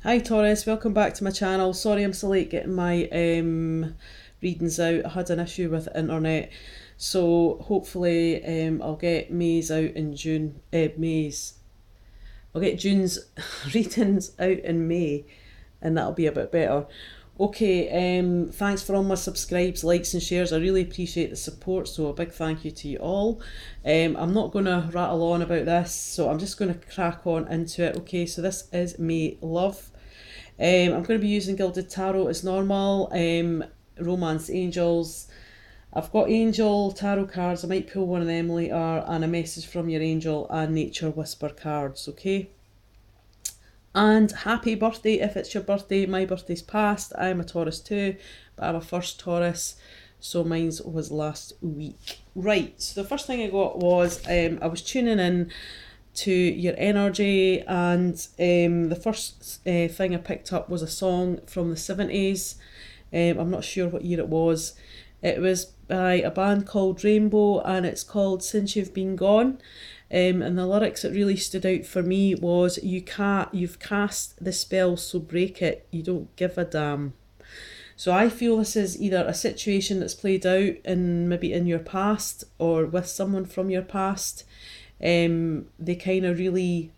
Hi Taurus, welcome back to my channel. Sorry I'm so late getting my readings out. I had an issue with the internet. So hopefully I'll get May's out in June. I'll get June's readings out in May, and that'll be a bit better. Okay, thanks for all my subscribes, likes and shares. I really appreciate the support, so a big thank you to you all. I'm not going to rattle on about this, so I'm just going to crack on into it. Okay, so this is May Love. I'm going to be using Gilded Tarot as normal, Romance Angels. I've got Angel Tarot cards, I might pull one of them later, and a message from your angel and Nature Whisper cards, okay? And happy birthday if it's your birthday. My birthday's past. I'm a Taurus too, but I'm a first Taurus, so mine's was last week. Right, so the first thing I got was I was tuning in to your energy, and the first thing I picked up was a song from the 70s. I'm not sure what year it was. It was by a band called Rainbow, and it's called Since You've Been Gone. And the lyrics that really stood out for me was, you've cast the spell, so break it, you don't give a damn. So I feel this is either a situation that's played out in maybe in your past or with someone from your past. They kind of really,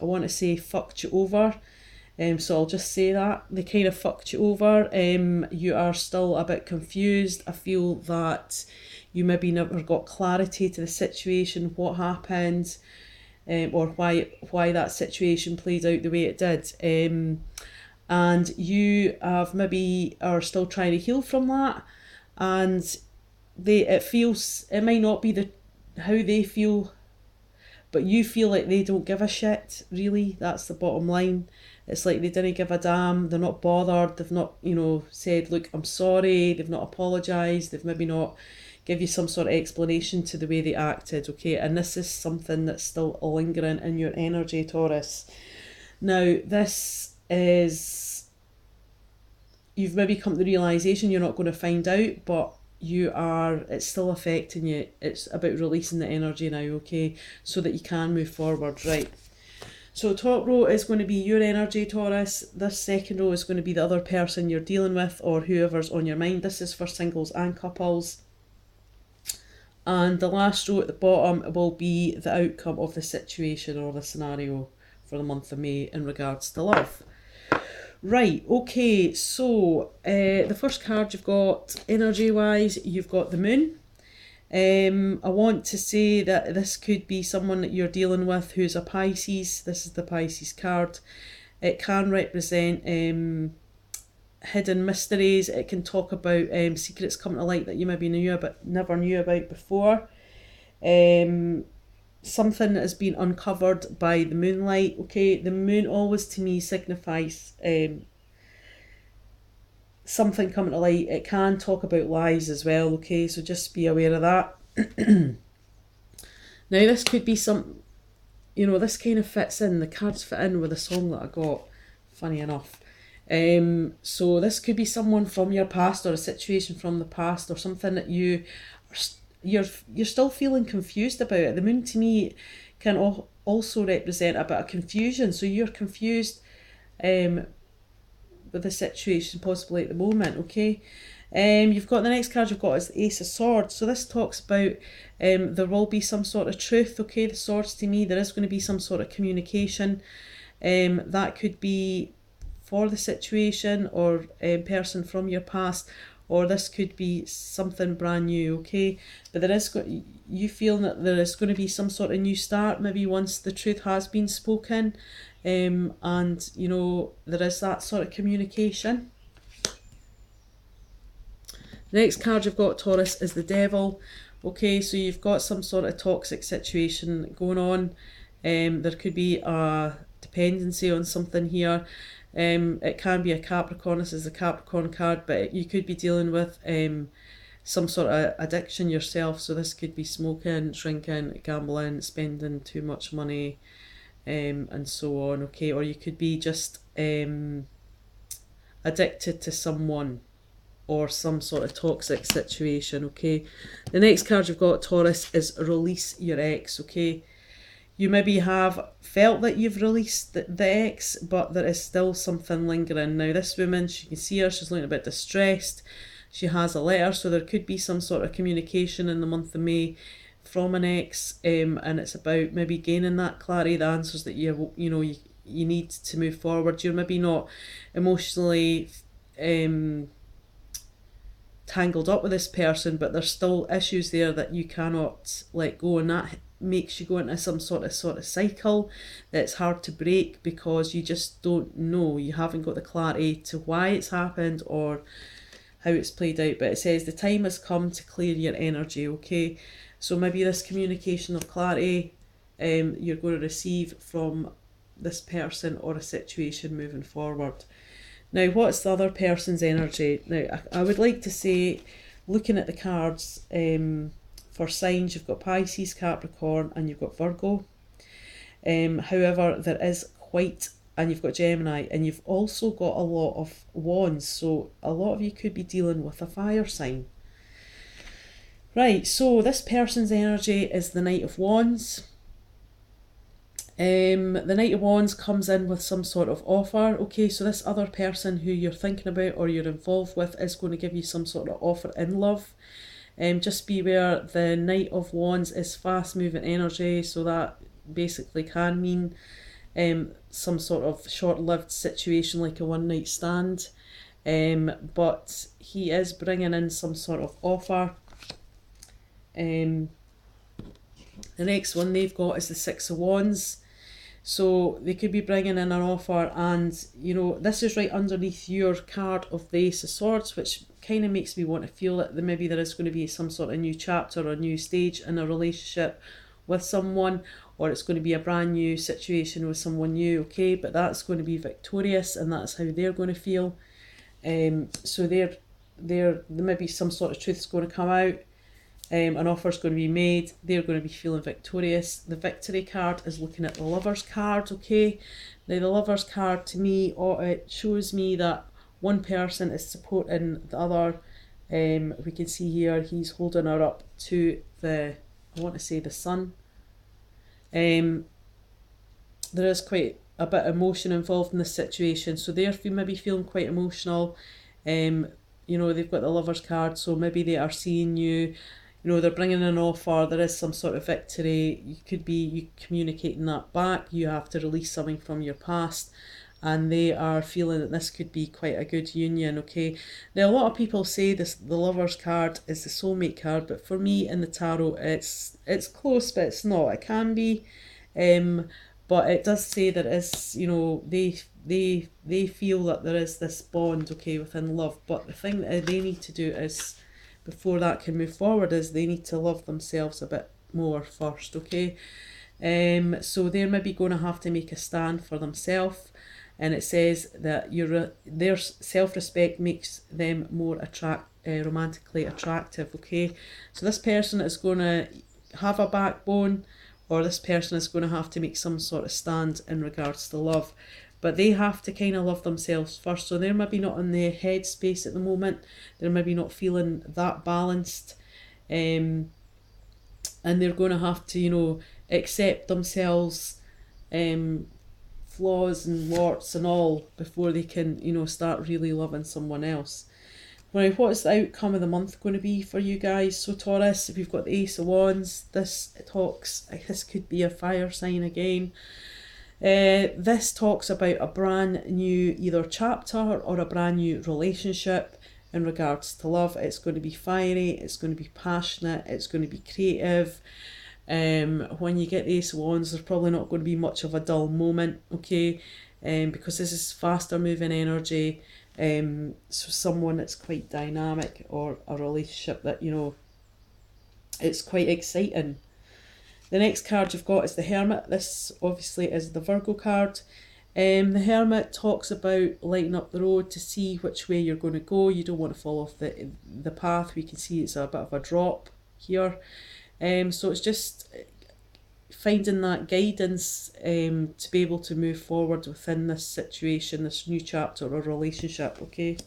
I want to say, fucked you over. So I'll just say that they kind of fucked you over. You are still a bit confused. I feel that you maybe never got clarity to the situation, what happened, or why that situation played out the way it did. And you have maybe are still trying to heal from that, and it might not be the how they feel, but you feel like they don't give a shit, really. That's the bottom line. It's like they didn't give a damn, they're not bothered, they've not, said, look, I'm sorry, they've not apologised, they've maybe not give you some sort of explanation to the way they acted, okay? And this is something that's still lingering in your energy, Taurus. Now, this is, you've maybe come to the realisation you're not going to find out, but it's still affecting you. It's about releasing the energy now, okay? So that you can move forward, right? So top row is going to be your energy, Taurus. This second row is going to be the other person you're dealing with or whoever's on your mind. This is for singles and couples. And the last row at the bottom will be the outcome of the situation or the scenario for the month of May in regards to love. Right, okay, so the first card you've got, energy-wise, you've got the moon. I want to say that this could be someone that you're dealing with who's a Pisces. This is the Pisces card. It can represent hidden mysteries. It can talk about secrets coming to light that you maybe never knew about before. Something that has been uncovered by the moonlight. Okay, the moon always to me signifies something coming to light. It can talk about lies as well, okay, so just be aware of that. Now this could be this kind of fits in, the cards fit in with the song that I got, funny enough. So this could be someone from your past or a situation from the past or something that you're still feeling confused about it. The moon to me can also represent a bit of confusion, so you're confused with the situation possibly at the moment, okay? You've got the next card you've got is the Ace of Swords. So this talks about there will be some sort of truth, okay? The swords to me, there is going to be some sort of communication. That could be for the situation or person from your past, or this could be something brand new, okay? But you feel that there is going to be some sort of new start, maybe once the truth has been spoken, and there is that sort of communication. The next card you've got, Taurus, is the Devil. Okay, so you've got some sort of toxic situation going on. There could be a dependency on something here. It can be a Capricorn. This is a Capricorn card, but you could be dealing with some sort of addiction yourself. So this could be smoking, drinking, gambling, spending too much money, and so on, okay? Or you could be just addicted to someone or some sort of toxic situation, okay? The next card you've got, Taurus, is release your ex, okay? You maybe have felt that you've released the ex, but there is still something lingering. Now, this woman, you can see her, she's looking a bit distressed. She has a letter, so there could be some sort of communication in the month of May from an ex, and it's about maybe gaining that clarity, the answers that you need to move forward. You're maybe not emotionally tangled up with this person, but there's still issues there that you cannot let go, and that makes you go into some sort of cycle that's hard to break because you just don't know. You haven't got the clarity to why it's happened or how it's played out. But it says the time has come to clear your energy, okay? So maybe this communication of clarity you're going to receive from this person or a situation moving forward. Now, what's the other person's energy? Now, I would like to say, looking at the cards, for signs, you've got Pisces, Capricorn, and you've got Virgo. However, there is quite, and you've got Gemini, and you've also got a lot of wands, so a lot of you could be dealing with a fire sign. Right, so this person's energy is the Knight of Wands. The Knight of Wands comes in with some sort of offer. Okay, so this other person who you're thinking about or you're involved with is going to give you some sort of offer in love. Just beware, the Knight of Wands is fast moving energy, so that basically can mean some sort of short-lived situation like a one-night stand. But he is bringing in some sort of offer. The next one they've got is the Six of Wands. So they could be bringing in an offer, and this is right underneath your card of the Ace of Swords, which kind of makes me want to feel that maybe there is going to be some sort of new chapter or a new stage in a relationship with someone, or it's going to be a brand new situation with someone new, okay? But that's going to be victorious, and that's how they're going to feel. So there may be some sort of truth's going to come out. An offer's going to be made, they're going to be feeling victorious. The victory card is looking at the Lovers card, okay? Now the Lovers card, to me, it shows me that one person is supporting the other. We can see here he's holding her up to I want to say the sun. There is quite a bit of emotion involved in this situation, so they're maybe feeling quite emotional. They've got the Lovers card, so maybe they are seeing you. They're bringing an offer, there is some sort of victory. You could be you communicating that back. You have to release something from your past, and they are feeling that this could be quite a good union, okay? Now, a lot of people say the Lovers card is the soulmate card, but for me in the tarot, it's close, but it's not. It can be, but it does say that it's, they feel that there is this bond, okay, within love. But the thing that they need to do is, before that can move forward, is they need to love themselves a bit more first, okay? So they're maybe going to have to make a stand for themselves, and it says that their self-respect makes them more romantically attractive, okay? So this person is going to have a backbone, or this person is going to have to make some sort of stand in regards to love. But they have to kind of love themselves first. So they're maybe not in the headspace at the moment. They're maybe not feeling that balanced. And they're going to have to, accept themselves, flaws and warts and all, before they can, start really loving someone else. Right, what is the outcome of the month going to be for you guys? So Taurus, if you've got the Ace of Wands, this could be a fire sign again. This talks about a brand new either chapter or a brand new relationship in regards to love. It's going to be fiery, it's going to be passionate, it's going to be creative. When you get the Ace of Wands, there's probably not going to be much of a dull moment, okay? Because this is faster moving energy. So someone that's quite dynamic, or a relationship that, it's quite exciting. The next card you've got is the Hermit. This obviously is the Virgo card. The Hermit talks about lighting up the road to see which way you're going to go. You don't want to fall off the path. We can see it's a bit of a drop here. So it's just finding that guidance to be able to move forward within this situation, this new chapter or relationship, okay?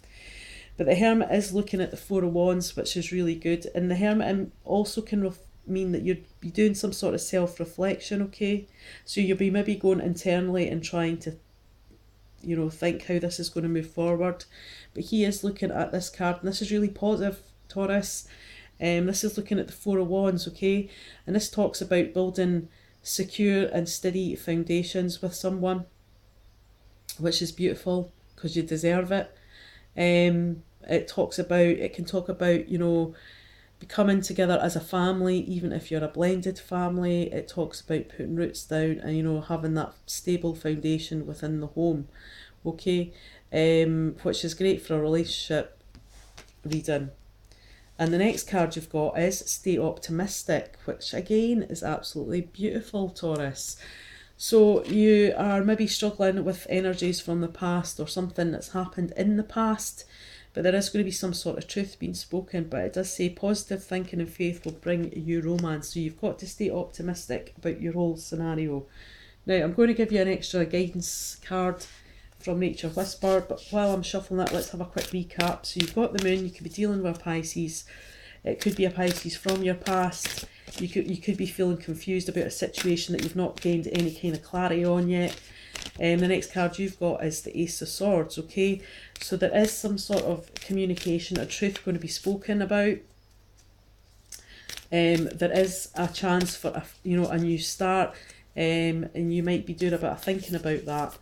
But the Hermit is looking at the Four of Wands, which is really good. And the Hermit also can mean that you'll be doing some sort of self-reflection, okay? So you'll be maybe going internally and trying to, you know, think how this is going to move forward. But he is looking at this card, and this is really positive, Taurus. This is looking at the Four of Wands, okay? And this talks about building secure and steady foundations with someone, which is beautiful because you deserve it. It can talk about, you know, coming together as a family, even if you're a blended family. It talks about putting roots down and, you know, having that stable foundation within the home, okay? Which is great for a relationship reading. And the next card you've got is Stay Optimistic, which again is absolutely beautiful, Taurus. So you are maybe struggling with energies from the past or something that's happened in the past, but there is going to be some sort of truth being spoken. But it does say positive thinking and faith will bring you romance. So you've got to stay optimistic about your whole scenario. Now I'm going to give you an extra guidance card from Nature Whisper, but while I'm shuffling that, let's have a quick recap. So you've got the moon, you could be dealing with a Pisces. It could be a Pisces from your past. You could be feeling confused about a situation that you've not gained any kind of clarity on yet. The next card you've got is the Ace of Swords, okay? So there is some sort of communication or truth going to be spoken about. There is a chance for a new start, and you might be doing a bit of thinking about that.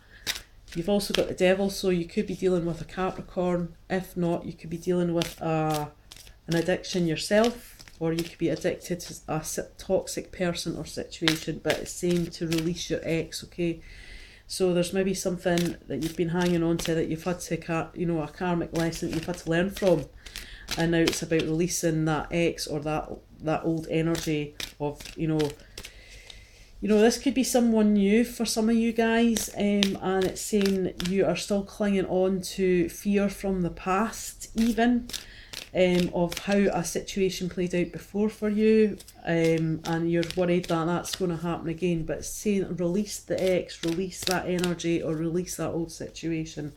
You've also got the Devil, so you could be dealing with a Capricorn. If not, you could be dealing with an addiction yourself, or you could be addicted to a toxic person or situation, but it's saying to release your ex, okay? So there's maybe something that you've been hanging on to that you've had to, you know, a karmic lesson that you've had to learn from, and now it's about releasing that ex or that old energy of, you know, this could be someone new for some of you guys, and it's saying you are still clinging on to fear from the past, even, of how a situation played out before for you, and you're worried that that's going to happen again. But it's saying release the ex, release that energy, or release that old situation.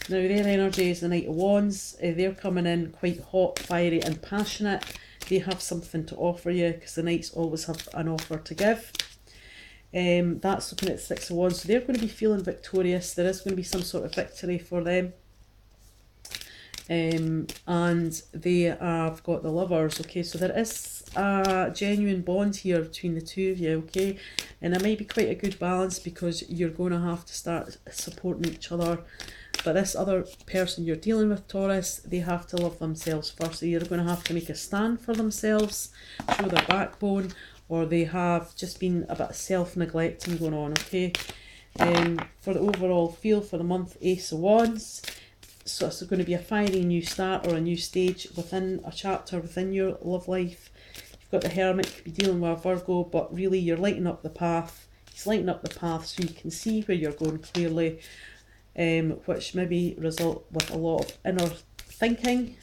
Now their energy is the Knight of Wands. They're coming in quite hot, fiery and passionate. They have something to offer you, because the Knights always have an offer to give. That's looking at the Six of Wands. So they're going to be feeling victorious. There is going to be some sort of victory for them. And they have got the Lovers, okay? So there is a genuine bond here between the two of you, okay? And it might be quite a good balance, because you're going to have to start supporting each other. But this other person you're dealing with, Taurus, they have to love themselves first. So you're going to have to make a stand for themselves, show their backbone, or they have just been a bit of self-neglecting going on, okay? For the overall feel for the month, Ace of Wands. So it's going to be a fiery new start or a new stage within a chapter within your love life. You've got the Hermit, you could be dealing with a Virgo, but really you're lighting up the path. He's lighting up the path so you can see where you're going clearly, which maybe result with a lot of inner thinking.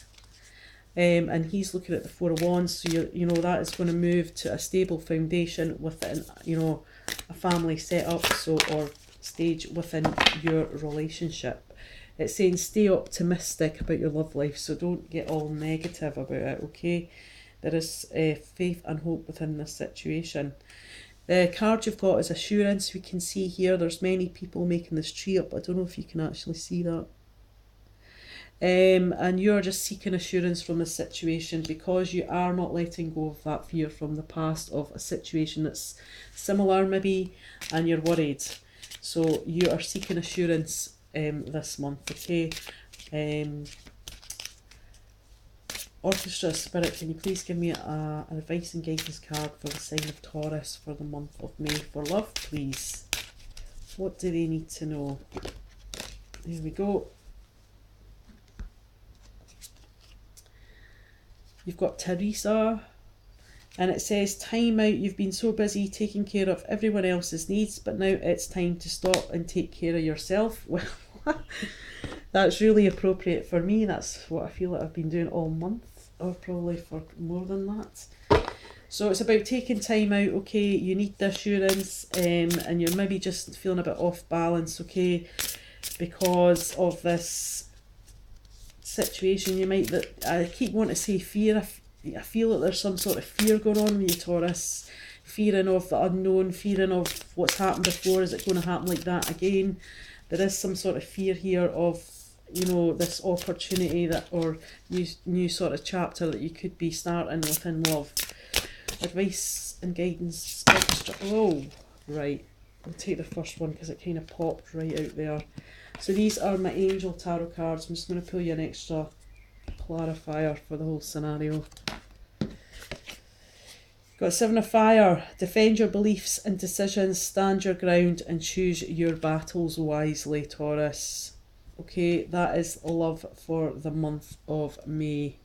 And he's looking at the Four of Wands, so you know that is going to move to a stable foundation within, you know, a family setup, so, or stage within your relationship. It's saying stay optimistic about your love life, so don't get all negative about it, okay? There is faith and hope within this situation. The card you've got is Assurance. We can see here there's many people making this tree up. I don't know if you can actually see that. And you're just seeking assurance from the situation, because you are not letting go of that fear from the past of a situation that's similar maybe, and you're worried. So you are seeking assurance this month, okay? Orchestra Spirit, can you please give me an advice and guidance card for the sign of Taurus for the month of May for love, please? What do they need to know? There we go. You've got Teresa, and it says, time out, you've been so busy taking care of everyone else's needs, but now it's time to stop and take care of yourself. Well, that's really appropriate for me. That's what I feel like I've been doing all month, or probably for more than that. So it's about taking time out, okay? You need the assurance, and you're maybe just feeling a bit off balance, okay? Because of this situation, you might, I keep wanting to say fear, I feel that there's some sort of fear going on with you, Taurus. Fearing of the unknown, fearing of what's happened before. Is it going to happen like that again? There is some sort of fear here of, you know, this opportunity that, or new sort of chapter that you could be starting within love. Advice and guidance extra. Oh, right. I'll take the first one because it kind of popped right out there. So these are my angel tarot cards. I'm just going to pull you an extra clarifier for the whole scenario. Got 7 of Fire. Defend your beliefs and decisions, stand your ground and choose your battles wisely, Taurus. Okay, that is love for the month of May.